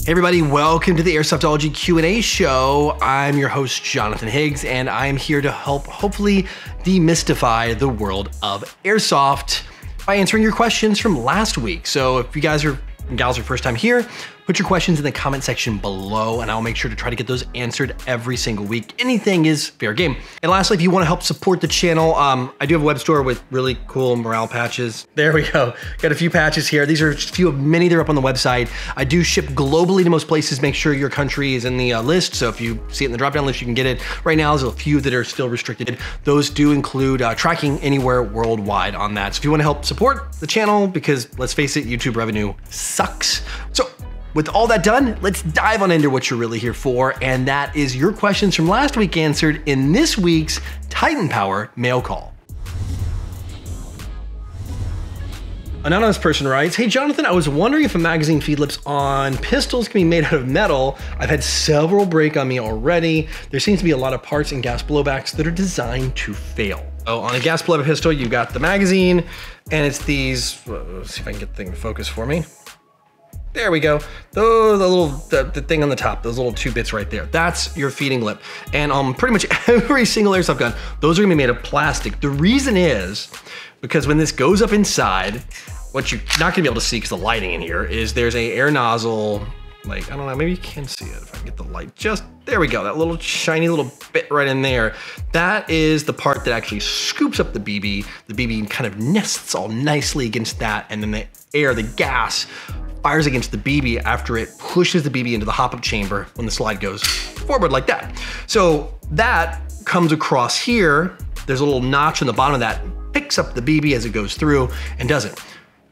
Hey everybody, welcome to the Airsoftology Q&A show. I'm your host, Jonathan Higgs, and I am here to help hopefully demystify the world of Airsoft by answering your questions from last week. So if you guys or gals are first time here, put your questions in the comment section below and I'll make sure to try to get those answered every single week. Anything is fair game. And lastly, if you want to help support the channel, I do have a web store with really cool morale patches. There we go. Got a few patches here. These are just a few of many that are up on the website. I do ship globally to most places. Make sure your country is in the list. So if you see it in the drop-down list, you can get it. Right now, there's a few that are still restricted. Those do include tracking anywhere worldwide on that. So if you want to help support the channel, because let's face it, YouTube revenue sucks. So with all that done, let's dive on into what you're really here for, and that is your questions from last week answered in this week's Titan Power mail call. Anonymous person writes, hey Jonathan, I was wondering if a magazine feed lips on pistols can be made out of metal. I've had several break on me already. There seems to be a lot of parts and gas blowbacks that are designed to fail. So on a gas blowback pistol, you've got the magazine, and it's these, let's see if I can get the thing to focus for me. There we go. The thing on the top, those little two bits right there. That's your feeding lip. And on pretty much every single airsoft gun, those are gonna be made of plastic. The reason is because when this goes up inside, what you're not gonna be able to see because the lighting in here is there's a air nozzle, like, I don't know, maybe you can see it if I can get the light. Just, there we go, that little shiny little bit right in there. That is the part that actually scoops up the BB. The BB kind of nests all nicely against that, and then the air, the gas, fires against the BB after it pushes the BB into the hop-up chamber when the slide goes forward like that. So that comes across here. There's a little notch on the bottom of that, picks up the BB as it goes through and does it.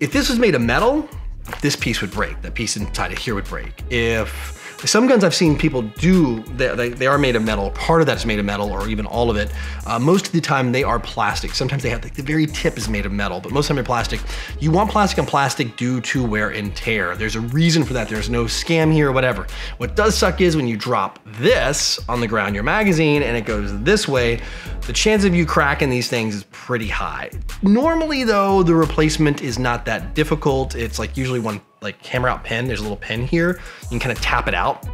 If this was made of metal, this piece would break. That piece inside of here would break. If some guns I've seen people do, they are made of metal. Part of that's made of metal, or even all of it. Most of the time they are plastic. Sometimes they have, like, the very tip is made of metal, but most of the time they're plastic. You want plastic on plastic due to wear and tear. There's a reason for that. There's no scam here or whatever. What does suck is when you drop this on the ground, your magazine, and it goes this way, the chance of you cracking these things is pretty high. Normally though, the replacement is not that difficult. It's like usually one like hammer out pin. There's a little pin here. You can kind of tap it out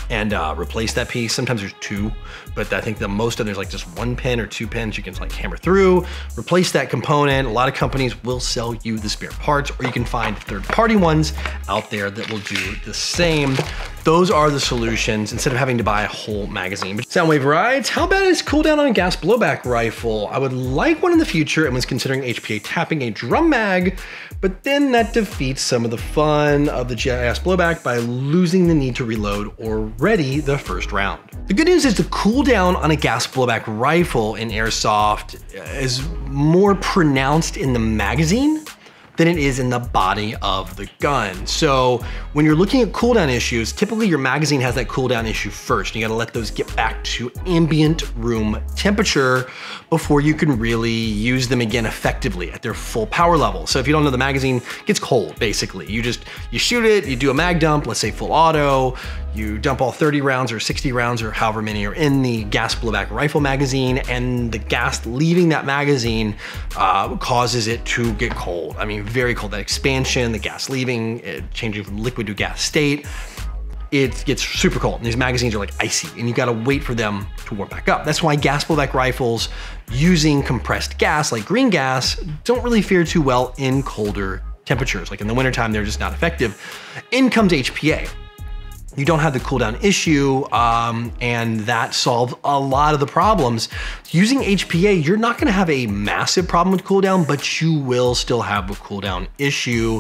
and replace that piece. Sometimes there's two, but I think the most of there's like just one pin or two pins you can like hammer through, replace that component. A lot of companies will sell you the spare parts, or you can find third-party ones out there that will do the same. Those are the solutions instead of having to buy a whole magazine. Soundwave writes, how bad is cooldown on a gas blowback rifle? I would like one in the future and was considering HPA tapping a drum mag, but then that defeats some of the fun of the gas blowback by losing the need to reload already the first round. The good news is the cooldown on a gas blowback rifle in Airsoft is more pronounced in the magazine than it is in the body of the gun. So when you're looking at cooldown issues, typically your magazine has that cooldown issue first. You gotta let those get back to ambient room temperature before you can really use them again effectively at their full power level. So if you don't know, the magazine gets cold, basically. You shoot it, you do a mag dump, let's say full auto, you dump all 30 rounds or 60 rounds or however many are in the gas blowback rifle magazine, and the gas leaving that magazine causes it to get cold. I mean, very cold. That expansion, the gas leaving, changing from liquid to gas state, it gets super cold. And these magazines are like icy, and you gotta wait for them to warm back up. That's why gas blowback rifles using compressed gas, like green gas, don't really fare too well in colder temperatures. Like in the wintertime, they're just not effective. In comes HPA. You don't have the cooldown issue, and that solves a lot of the problems. Using HPA, you're not gonna have a massive problem with cooldown, but you will still have a cooldown issue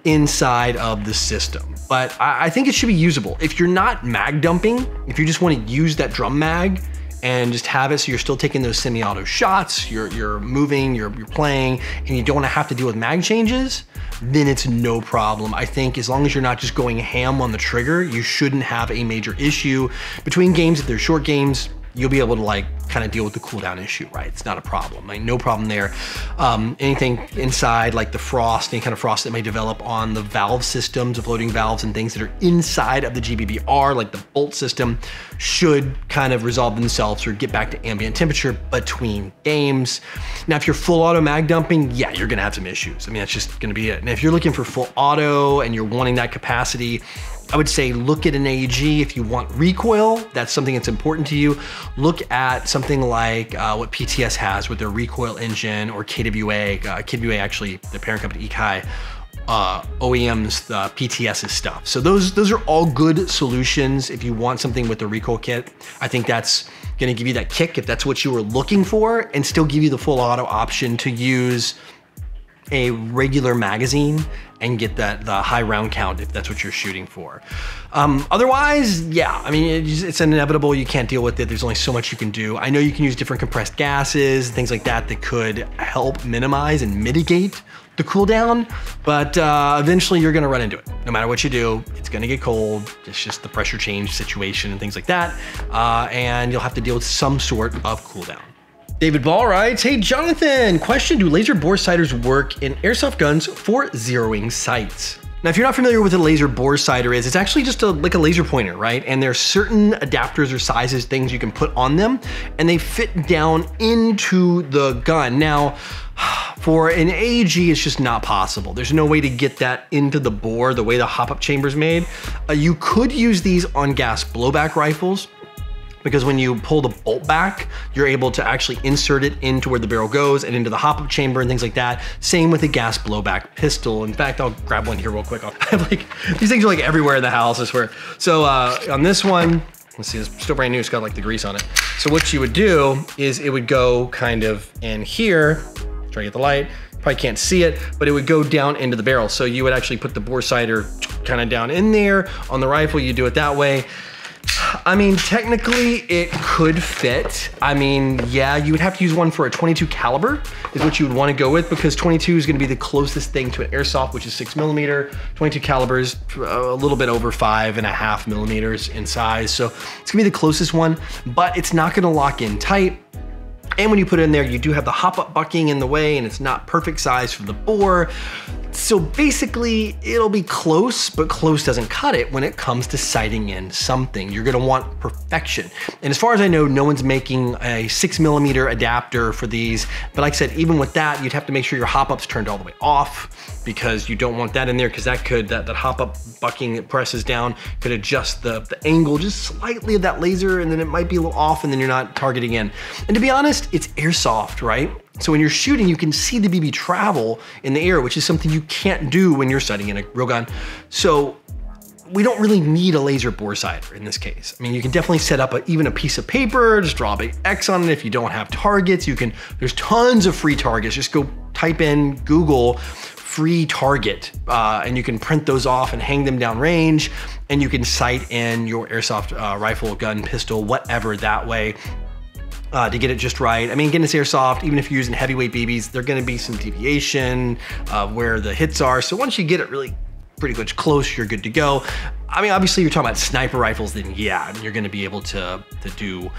inside of the system. But I think it should be usable. If you're not mag dumping, if you just wanna use that drum mag and just have it so you're still taking those semi-auto shots, you're moving, you're playing, and you don't wanna have to deal with mag changes, then it's no problem. I think as long as you're not just going ham on the trigger, you shouldn't have a major issue. Between games, if they're short games, you'll be able to like kind of deal with the cooldown issue, right? It's not a problem, like no problem there. Anything inside like the frost, any kind of frost that may develop on the valve systems, the floating valves and things that are inside of the GBBR, like the bolt system, should kind of resolve themselves or get back to ambient temperature between games. Now, if you're full auto mag dumping, yeah, you're gonna have some issues. I mean, that's just gonna be it. And if you're looking for full auto and you're wanting that capacity, I would say look at an AEG if you want recoil. That's something that's important to you. Look at something like what PTS has with their recoil engine, or KWA. KWA actually, the parent company Ekai, OEMs the PTS's stuff. So those are all good solutions if you want something with the recoil kit. I think that's gonna give you that kick if that's what you were looking for, and still give you the full auto option to use a regular magazine and get the high round count if that's what you're shooting for. Otherwise, yeah, I mean, it's inevitable. You can't deal with it. There's only so much you can do. I know you can use different compressed gases, things like that could help minimize and mitigate the cooldown, but eventually you're gonna run into it. No matter what you do, it's gonna get cold. It's just the pressure change situation and things like that. And you'll have to deal with some sort of cooldown. David Ball writes, hey Jonathan, question, do laser boresighters work in airsoft guns for zeroing sights? Now, if you're not familiar with what a laser boresighter is, it's actually just like a laser pointer, right? And there's certain adapters or sizes, things you can put on them, and they fit down into the gun. Now, for an AEG, it's just not possible. There's no way to get that into the bore the way the hop-up chamber's made. You could use these on gas blowback rifles, because when you pull the bolt back, you're able to actually insert it into where the barrel goes and into the hop-up chamber and things like that. Same with a gas blowback pistol. In fact, I'll grab one here real quick. I have like, these things are like everywhere in the house, I swear. So on this one, let's see, it's still brand new, it's got like the grease on it. So what you would do is it would go kind of in here, try to get the light, probably can't see it, but it would go down into the barrel. So you would actually put the boresighter kind of down in there. On the rifle, you do it that way. I mean, technically it could fit. I mean, yeah, you would have to use one for a 22 caliber is what you would want to go with, because 22 is going to be the closest thing to an airsoft, which is 6mm. 22 calibers, a little bit over 5.5 millimeters in size. So it's gonna be the closest one, but it's not gonna lock in tight. And when you put it in there, you do have the hop-up bucking in the way, and it's not perfect size for the bore. So basically, it'll be close, but close doesn't cut it when it comes to sighting in something. You're gonna want perfection. And as far as I know, no one's making a 6mm adapter for these. But like I said, even with that, you'd have to make sure your hop-up's turned all the way off, because you don't want that in there, because that hop-up bucking that presses down could adjust the angle just slightly of that laser, and then it might be a little off, and then you're not targeting in. And to be honest, it's airsoft, right? So when you're shooting, you can see the BB travel in the air, which is something you can't do when you're sighting in a real gun. So we don't really need a laser boresighter in this case. I mean, you can definitely set up even a piece of paper, just draw a big X on it if you don't have targets. There's tons of free targets. Just go type in Google free target, and you can print those off and hang them down range, and you can sight in your airsoft rifle, gun, pistol, whatever that way. To get it just right. I mean, again, it's airsoft. Even if you're using heavyweight BBs, there's gonna be some deviation of where the hits are. So once you get it really pretty much close, you're good to go. I mean, obviously you're talking about sniper rifles, then yeah, you're gonna be able to do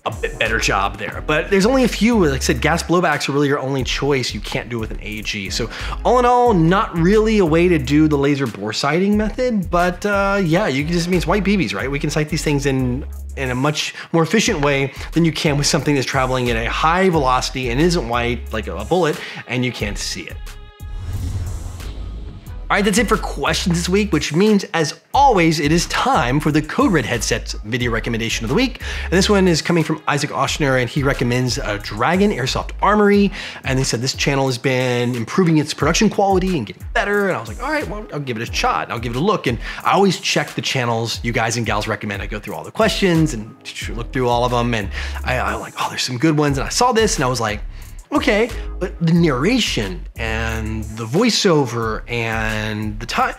a bit better job there. But there's only a few. Like I said, gas blowbacks are really your only choice. You can't do it with an AEG. So all in all, not really a way to do the laser bore sighting method, but yeah, you can just mean it's white BBs, right? We can sight these things in a much more efficient way than you can with something that's traveling at a high velocity and isn't white like a bullet, and you can't see it. All right, that's it for questions this week, which means, as always, it is time for the Code Red headset video recommendation of the week. And this one is coming from Isaac Oshner, and he recommends a Dragon Airsoft Armory. And they said this channel has been improving its production quality and getting better. And I was like, all right, well, I'll give it a shot. I'll give it a look. And I always check the channels you guys and gals recommend. I go through all the questions and look through all of them. And I'm like, oh, there's some good ones. And I saw this and I was like, okay, but the narration and the voiceover and the time,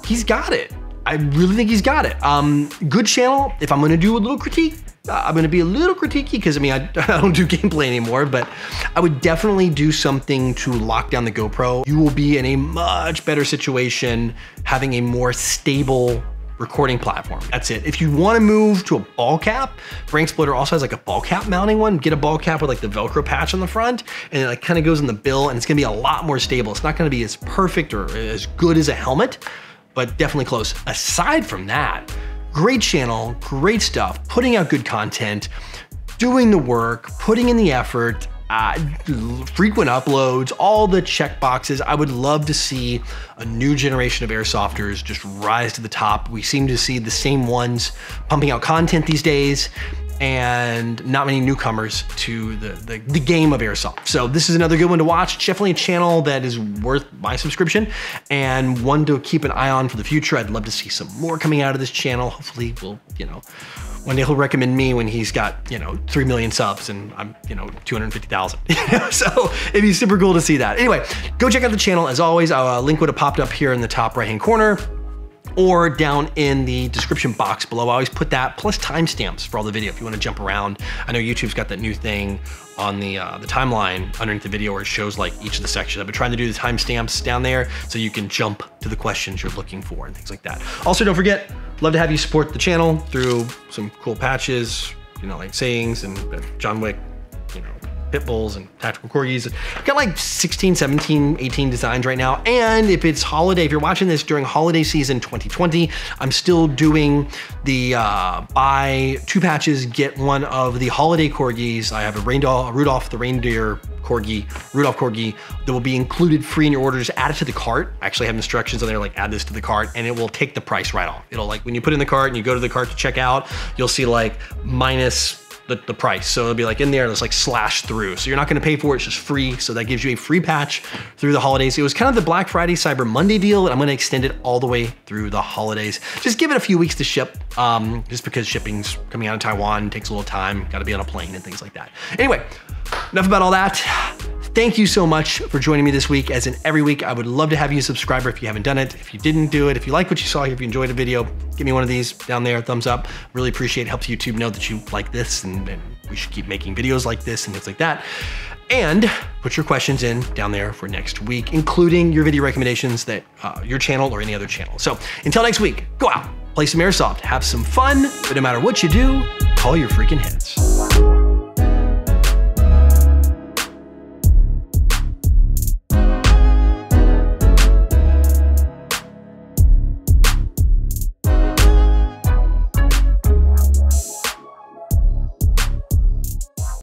he's got it. I really think he's got it. Good channel. If I'm gonna do a little critique, I'm gonna be a little critiquey, because I mean, I don't do gameplay anymore, but I would definitely do something to lock down the GoPro. You will be in a much better situation having a more stable recording platform. That's it. If you want to move to a ball cap, Brain Exploder also has like a ball cap mounting one. Get a ball cap with like the Velcro patch on the front, and it like kind of goes in the bill, and it's gonna be a lot more stable. It's not gonna be as perfect or as good as a helmet, but definitely close. Aside from that, great channel, great stuff, putting out good content, doing the work, putting in the effort. frequent uploads, all the check boxes. I would love to see a new generation of airsofters just rise to the top. We seem to see the same ones pumping out content these days, and not many newcomers to the game of airsoft. So this is another good one to watch. Definitely a channel that is worth my subscription and one to keep an eye on for the future. I'd love to see some more coming out of this channel. Hopefully we'll, one day he'll recommend me when he's got, 3 million subs and I'm, 250,000. So it'd be super cool to see that. Anyway, go check out the channel. As always, a link would have popped up here in the top right-hand corner, or down in the description box below. I always put that, plus timestamps for all the video if you want to jump around. I know YouTube's got that new thing on the timeline underneath the video where it shows like each of the sections. I've been trying to do the timestamps down there so you can jump to the questions you're looking for and things like that. Also, don't forget, love to have you support the channel through some cool patches, like sayings and John Wick, pit bulls and tactical corgis. I've got like 16, 17, 18 designs right now. And if it's holiday, if you're watching this during holiday season 2020, I'm still doing the buy 2 patches, get one of the holiday corgis. I have a Rudolph the reindeer corgi, Rudolph corgi, that will be included free in your order. Just add it to the cart. I actually have instructions on there, like add this to the cart, and it will take the price right off. It'll, like, when you put it in the cart and you go to the cart to check out, you'll see like minus the price. So it'll be like in there, it's like slashed through. So you're not gonna pay for it, it's just free. So that gives you a free patch through the holidays. It was kind of the Black Friday, Cyber Monday deal, and I'm gonna extend it all the way through the holidays. Just give it a few weeks to ship, just because shipping's coming out of Taiwan, takes a little time, gotta be on a plane and things like that. Anyway, enough about all that. Thank you so much for joining me this week. As in every week, I would love to have you a subscriber if you haven't done it. If you didn't do it, if you like what you saw here, if you enjoyed the video, give me one of these down there, thumbs up. Really appreciate it. Helps YouTube know that you like this and we should keep making videos like this and things like that. And put your questions in down there for next week, including your video recommendations that your channel or any other channel. So until next week, go out, play some Airsoft, have some fun, but no matter what you do, call your freaking heads.